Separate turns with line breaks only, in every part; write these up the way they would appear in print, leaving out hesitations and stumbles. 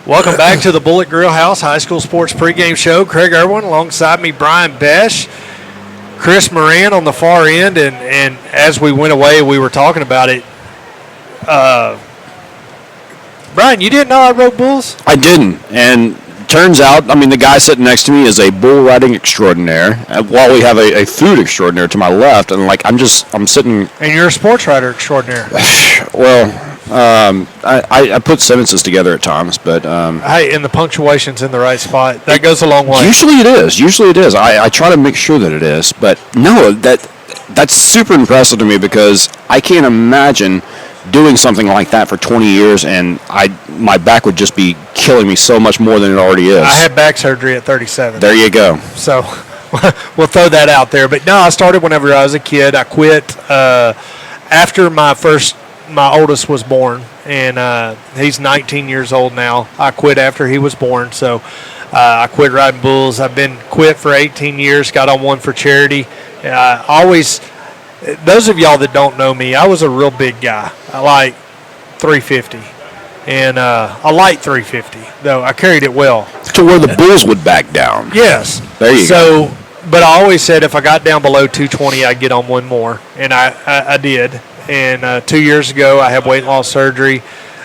Welcome back to the Bullet Grill House High School Sports Pregame Show. Craig Irwin alongside me, Brian Besh, Chris Moran on the far end, and as we went away, we were talking about it. Brian, you didn't know I rode bulls?
I didn't, and turns out, the guy sitting next to me is a bull riding extraordinaire, while we have a food extraordinaire to my left, and I'm sitting.
And you're a sports rider extraordinaire.
Well. I put sentences together at times, but
hey, and the punctuation's in the right spot. That goes a long way.
Usually it is. I try to make sure that it is, but no, that's super impressive to me because I can't imagine doing something like that for 20 years, and my back would just be killing me so much more than it already is.
I had back surgery at 37.
There you go.
So we'll throw that out there. But no, I started whenever I was a kid. I quit after my oldest was born, and he's 19 years old now. I quit after he was born, so I quit riding bulls. I've been quit for 18 years, got on one for charity. Those of y'all that don't know me, I was a real big guy. I like 350, and a light 350, though I carried it well.
To where the bulls would back down.
Yes.
There you go.
But I always said if I got down below 220, I'd get on one more, and I did. And 2 years ago, I had weight loss surgery.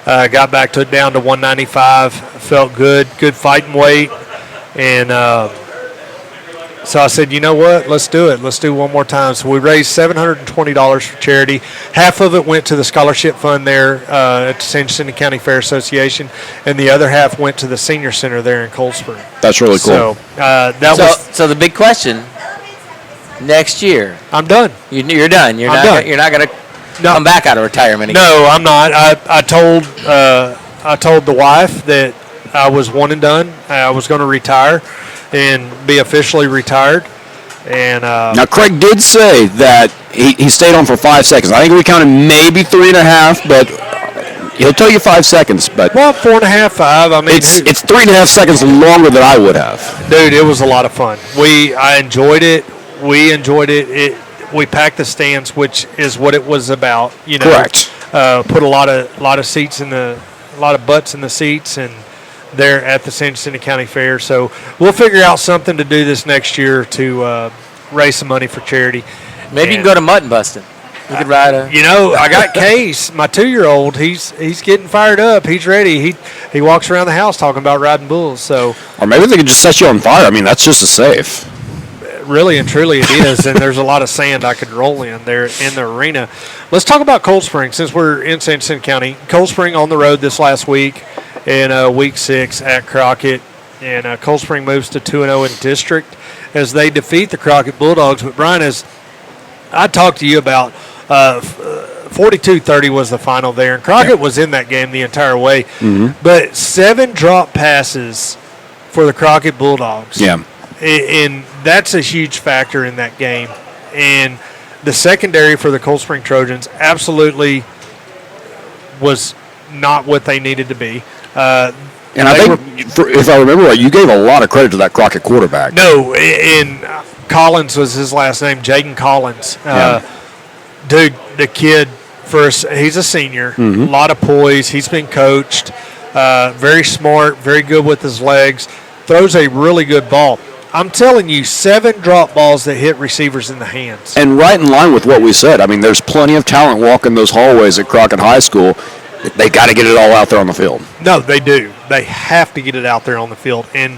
Got back down to 195. Felt good fighting weight. And so I said, you know what? Let's do it. Let's do one more time. So we raised $720 for charity. Half of it went to the scholarship fund there at the San Jacinto County Fair Association, and the other half went to the senior center there in Cold Spring.
That's really cool.
So
the big question. Next year,
I'm done.
You're done. You're not going to come back out of retirement again.
No, I'm not. I told the wife that I was one and done. I was going to retire and be officially retired. And
now Craig did say that he stayed on for 5 seconds. I think we counted maybe 3.5, but he'll tell you 5 seconds. But
4.5, 5.
It's 3.5 seconds longer than I would have.
Dude, it was a lot of fun. I enjoyed it. We enjoyed it. We packed the stands, which is what it was about.
Correct.
Put a lot of seats a lot of butts in the seats, and there at the San Jacinto County Fair. So we'll figure out something to do this next year to raise some money for charity.
Maybe you can go to mutton busting. You could ride a.
I got Case, my 2-year-old. He's getting fired up. He's ready. He walks around the house talking about riding bulls. So.
Or maybe they could just set you on fire. That's just as safe.
Really and truly it is, and there's a lot of sand I could roll in there in the arena. Let's talk about Cold Spring since we're in San Jacinto County. Cold Spring on the road this last week in Week 6 at Crockett, and Cold Spring moves to 2-0 in district as they defeat the Crockett Bulldogs. But, Brian, as I talked to you about, 42-30 was the final there, and Crockett was in that game the entire way.
Mm-hmm.
But 7 drop passes for the Crockett Bulldogs.
Yeah.
And that's a huge factor in that game. And the secondary for the Cold Spring Trojans absolutely was not what they needed to be.
And I think, if I remember right, you gave a lot of credit to that Crockett quarterback.
No, and Collins was his last name, Jaden Collins. Dude, the kid, he's a senior, a lot of poise. He's been coached, very smart, very good with his legs, throws a really good ball. I'm telling you, 7 drop balls that hit receivers in the hands.
And right in line with what we said. There's plenty of talent walking those hallways at Crockett High School. They got to get it all out there on the field.
No, they do. They have to get it out there on the field, and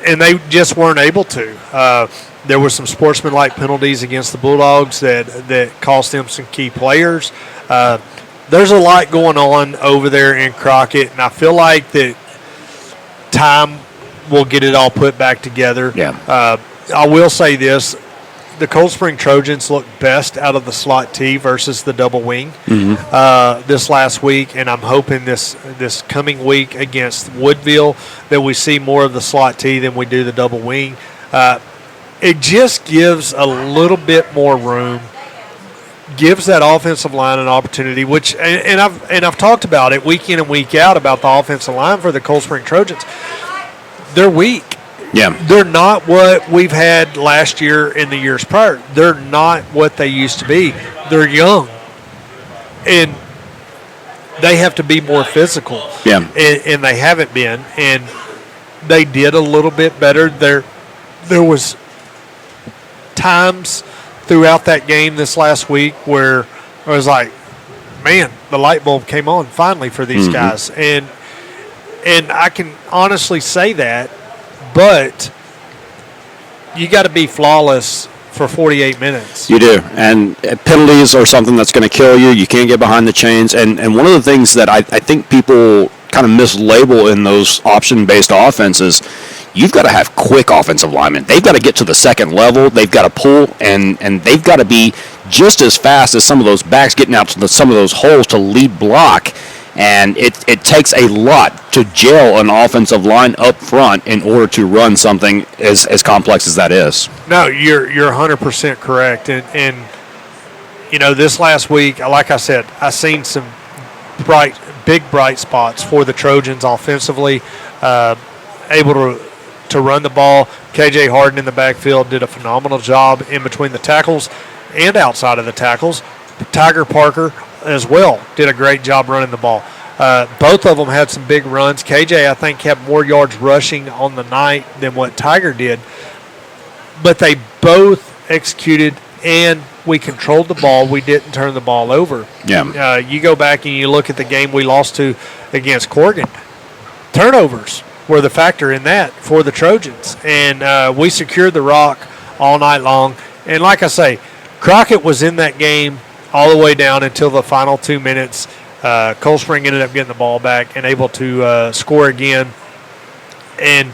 they just weren't able to. There were some sportsmanlike penalties against the Bulldogs that cost them some key players. There's a lot going on over there in Crockett, and I feel like that time will get it all put back together.
Yeah.
I will say this. The Cold Spring Trojans look best out of the slot T versus the double wing this last week, and I'm hoping this coming week against Woodville that we see more of the slot T than we do the double wing. It just gives a little bit more room, gives that offensive line an opportunity, which and I've talked about it week in and week out about the offensive line for the Cold Spring Trojans. They're weak.
Yeah.
They're not what we've had last year and the years prior. They're not what they used to be. They're young. And they have to be more physical.
Yeah.
And they haven't been. And they did a little bit better. There was times throughout that game this last week where I was like, man, the light bulb came on finally for these guys. And I can honestly say that, but you got to be flawless for 48 minutes.
You do. And penalties are something that's going to kill you. You can't get behind the chains. And one of the things that I think people kind of mislabel in those option-based offenses, you've got to have quick offensive linemen. They've got to get to the second level. They've got to pull, and they've got to be just as fast as some of those backs getting out to some of those holes to lead block. And it takes a lot to gel an offensive line up front in order to run something as complex as that is.
No, you're 100% correct. And this last week, like I said, I seen some big bright spots for the Trojans offensively, able to run the ball. KJ Harden in the backfield did a phenomenal job in between the tackles and outside of the tackles. Tiger Parker as well did a great job running the ball. Both of them had some big runs. KJ, I think, had more yards rushing on the night than what Tiger did. But they both executed, and we controlled the ball. We didn't turn the ball over.
Yeah.
You go back and you look at the game we lost to against Corrigan. Turnovers were the factor in that for the Trojans. And we secured the rock all night long. And like I say, Crockett was in that game all the way down until the final 2 minutes. Cold Spring ended up getting the ball back and able to score again. And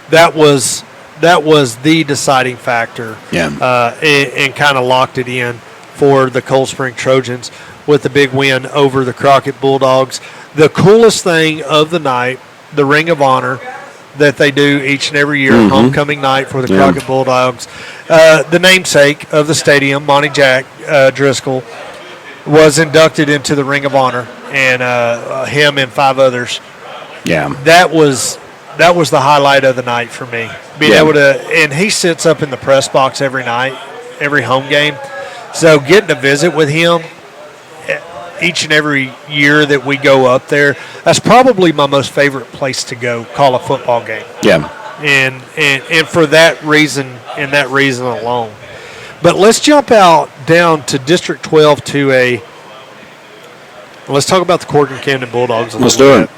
that was the deciding factor.
Yeah.
And kind of locked it in for the Cold Spring Trojans with the big win over the Crockett Bulldogs. The coolest thing of the night, the Ring of Honor that they do each and every year, homecoming night for the Crockett Bulldogs. The namesake of the stadium, Monty Jack Driscoll, was inducted into the Ring of Honor, and him and 5 others.
Yeah.
That was the highlight of the night for me. Being able to, and he sits up in the press box every night, every home game. So getting to visit with him each and every year that we go up there, that's probably my most favorite place to go call a football game.
Yeah.
And for that reason and that reason alone. But let's jump out down to District 12 to let's talk about the Corrigan Camden Bulldogs a
Let's
little
do
bit.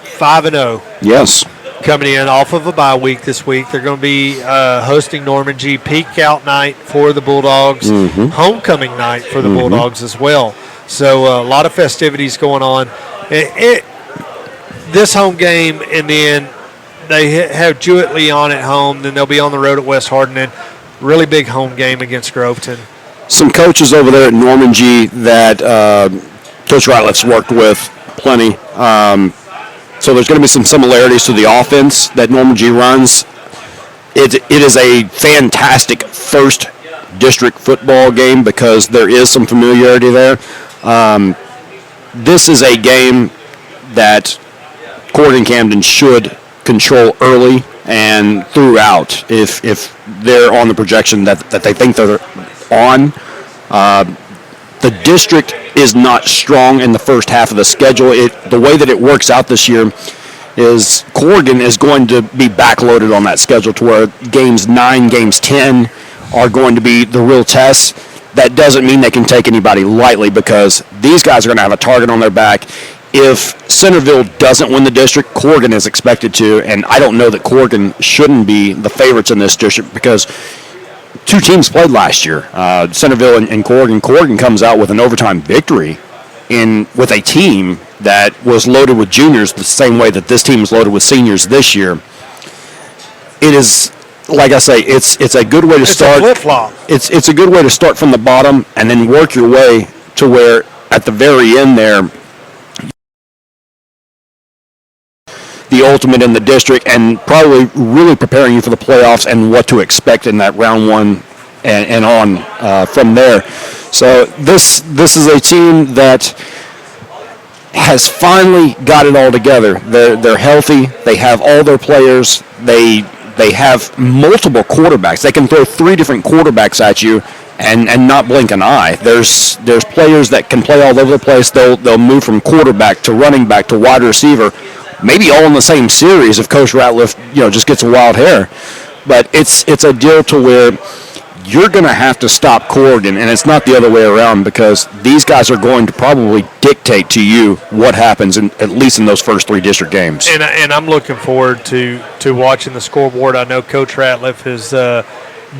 it.
5-0.
Yes.
Coming in off of a bye week this week. They're going to be hosting Norman G. Peak out night for the Bulldogs. Homecoming night for the Bulldogs as well. So a lot of festivities going on. This home game, and then they have Jewett-Leon at home. Then they'll be on the road at West Hardin. Really big home game against Groveton.
Some coaches over there at Norman G that Coach Ratliff's worked with plenty. So there's going to be some similarities to the offense that Norman G runs. It is a fantastic first district football game because there is some familiarity there. This is a game that Corrigan Camden should control early and throughout if they're on the projection that they think they're on. The district is not strong in the first half of the schedule. The way that it works out this year is Corrigan is going to be backloaded on that schedule to where games 9, games 10 are going to be the real tests. That doesn't mean they can take anybody lightly because these guys are going to have a target on their back. If Centerville doesn't win the district, Corrigan is expected to, and I don't know that Corrigan shouldn't be the favorites in this district because 2 teams played last year, Centerville and Corrigan. Corrigan comes out with an overtime victory with a team that was loaded with juniors the same way that this team is loaded with seniors this year. It is, like I say, it's a good way to start.
It's a flip-flop.
It's a good way to start from the bottom and then work your way to where at the very end there, the ultimate in the district and probably really preparing you for the playoffs and what to expect in that round 1 and on from there. So this is a team that has finally got it all together. They're healthy. They have all their players. They have multiple quarterbacks. They can throw 3 different quarterbacks at you and not blink an eye. There's players that can play all over the place. They'll move from quarterback to running back to wide receiver, maybe all in the same series if Coach Ratliff just gets a wild hair. But it's a deal to where you're going to have to stop Corrigan, and it's not the other way around, because these guys are going to probably dictate to you what happens, at least in those first 3 district games.
And I'm looking forward to watching the scoreboard. I know Coach Ratliff is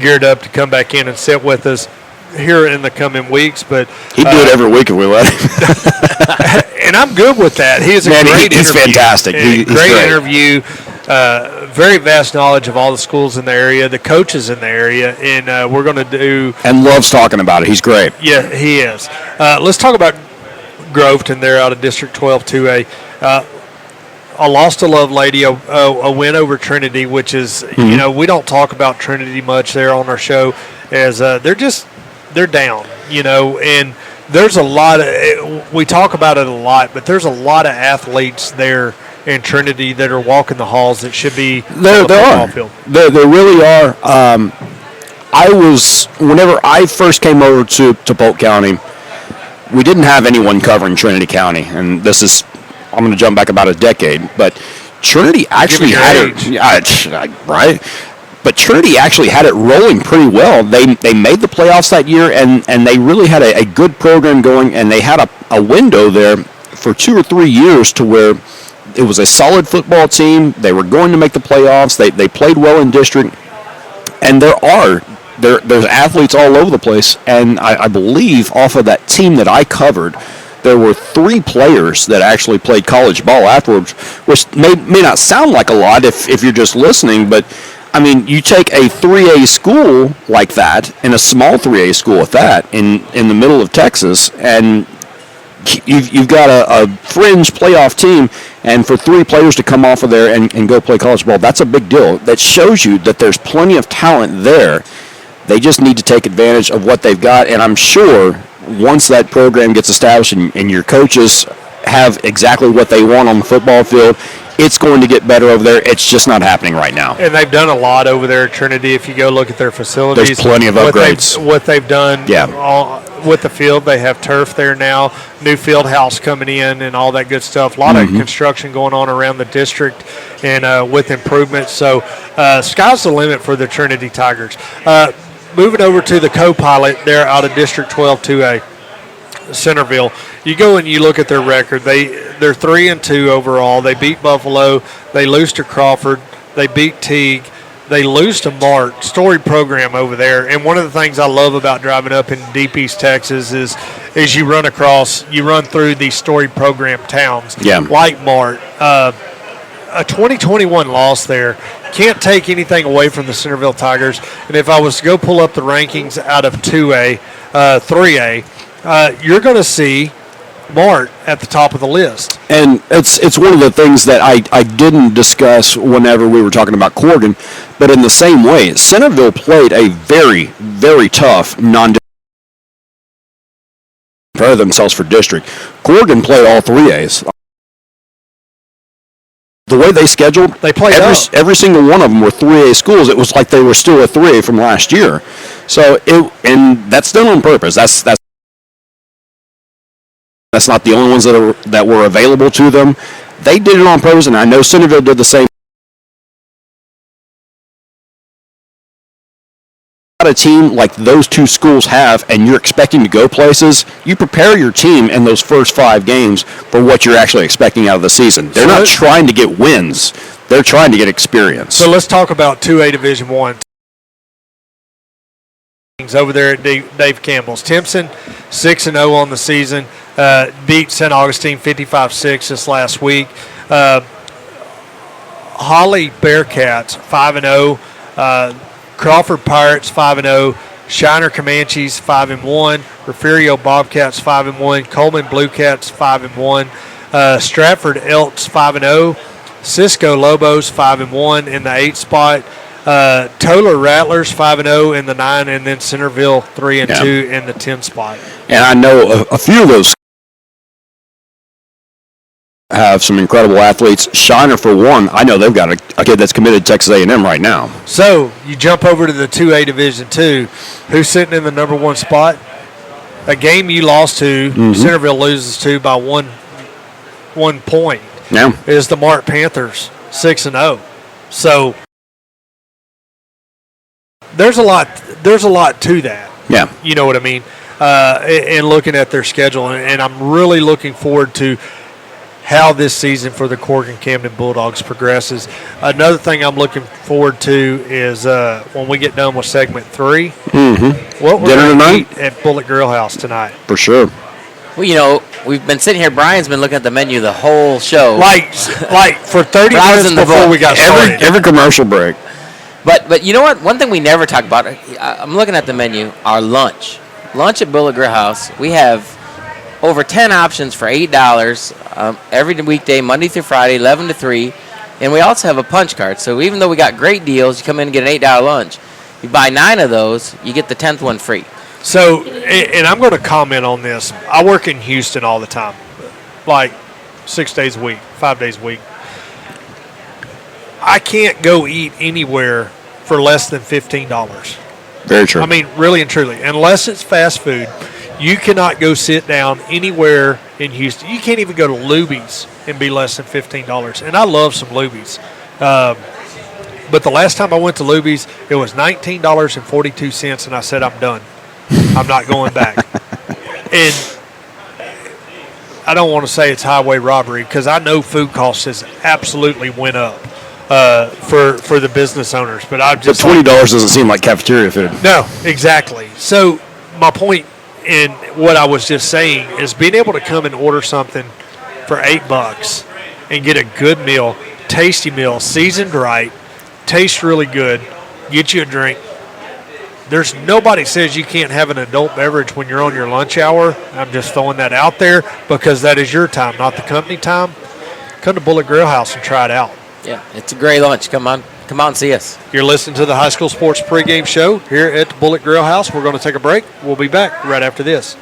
geared up to come back in and sit with us here in the coming weeks. But
he'd do it every week if we let him.
And I'm good with that. He is a great interview.
He's fantastic. He's
great interview. Very vast knowledge of all the schools in the area, the coaches in the area, and we're going to do.
And loves talking about it. He's great.
Yeah, he is. Let's talk about Groveton. They're out of District 12 2A. A loss to Lovelady, a win over Trinity, which is we don't talk about Trinity much there on our show, as they're down, and there's a lot of we talk about it a lot, but there's a lot of athletes there in Trinity that are walking the halls that should be
there are.
Field.
There really are. Whenever I first came over to Polk County, we didn't have anyone covering Trinity County, and I'm going to jump back about a decade, but Trinity actually had it, right? But Trinity actually had it rolling pretty well. They made the playoffs that year, and they really had a good program going, and they had a window there for 2 or 3 years to where it was a solid football team. They were going to make the playoffs. They played well in district, and there's athletes all over the place. And I believe off of that team that I covered, there were 3 players that actually played college ball afterwards, which may not sound like a lot if you're just listening, but I mean, you take a 3A school like that, and a small 3A school at that, in the middle of Texas, and you've got a fringe playoff team, and for 3 players to come off of there and go play college ball, that's a big deal. That shows you that there's plenty of talent there. They just need to take advantage of what they've got, and I'm sure once that program gets established and your coaches have exactly what they want on the football field, it's going to get better over there. It's just not happening right now.
And they've done a lot over there at Trinity. If you go look at their facilities,
there's plenty of upgrades.
What they've done with the field, they have turf there now, new field house coming in and all that good stuff. A lot of construction going on around the district and with improvements. So sky's the limit for the Trinity Tigers. Moving over to the co-pilot, they're out of District 12 2A, Centerville. You go and you look at their record. They're 3-2 overall. They beat Buffalo. They lose to Crawford. They beat Teague. They lose to Mart. Storied program over there. And one of the things I love about driving up in Deep East Texas is you run through these storied program towns like Mart. A 2021 loss there. Can't take anything away from the Centerville Tigers. And if I was to go pull up the rankings out of 2A, 3A, you're going to see Mart at the top of the list.
And it's one of the things that I didn't discuss whenever we were talking about Corrigan, but in the same way, Centerville played a very, very tough prepare themselves for district. Corrigan played all 3As. The way they scheduled,
they played
every single one of them were 3A schools. It was like they were still a 3A from last year. So and that's done on purpose. That's not the only ones that were available to them. They did it on purpose, and I know Centerville did the same. A team like those 2 schools have, and you're expecting to go places, you prepare your team in those first 5 games for what you're actually expecting out of the season. They're not trying to get wins. They're trying to get experience.
So let's talk about 2A Division I. Over there at Dave Campbell's. Timpson, 6-0 on the season. Beat St. Augustine 55-6 this last week. Holly Bearcats, 5-0. Crawford Pirates 5-0, Shiner Comanches 5-1, Refugio Bobcats 5-1, Coleman Blue Cats 5-1, Stratford Elks 5-0, Cisco Lobos 5-1 in the 8th spot, Tolar Rattlers 5-0 in the 9, and then Centerville 3-2 in the 10 spot.
And I know a few of those have some incredible athletes. Shiner, for one, I know they've got a kid that's committed to Texas A&M right now.
So you jump over to the 2A Division II. Who's sitting in the number 1 spot? A game you lost to, Centerville loses to by one point.
Yeah.
Is the Mart Panthers 6-0. So there's a lot to that.
Yeah.
You know what I mean? And looking at their schedule, and I'm really looking forward to how this season for the Corrigan Camden Bulldogs progresses. Another thing I'm looking forward to is when we get done with segment 3, what we're going to eat at Bullet Grill House tonight.
For sure.
Well, we've been sitting here. Brian's been looking at the menu the whole show.
Like for 30 minutes before we got started.
Every commercial break.
But you know what? One thing we never talk about, I'm looking at the menu, our lunch. Lunch at Bullet Grill House. We have over 10 options for $8 every weekday, Monday through Friday, 11 to 3. And we also have a punch card. So even though we got great deals, you come in and get an $8 lunch. You buy 9 of those, you get the 10th one free.
So, and I'm going to comment on this. I work in Houston all the time, like 6 days a week, 5 days a week. I can't go eat anywhere for less than $15.
Very true.
I mean, really and truly, unless it's fast food, you cannot go sit down anywhere in Houston. You can't even go to Luby's and be less than $15. And I love some Luby's. But the last time I went to Luby's, it was $19.42, and I said, I'm done. I'm not going back. And I don't want to say it's highway robbery because I know food costs has absolutely went up for the business owners. But I just
$20 doesn't seem like cafeteria food.
No, exactly. So my point in what I was just saying is being able to come and order something for $8 and get a good meal, tasty meal, seasoned right, tastes really good, get you a drink. There's nobody says you can't have an adult beverage when you're on your lunch hour. I'm just throwing that out there because that is your time, not the company time. Come to Bullet Grill House and try it out.
Yeah, it's a great lunch. Come out and see us.
You're listening to the High School Sports Pregame Show here at the Bullet Grill House. We're going to take a break. We'll be back right after this.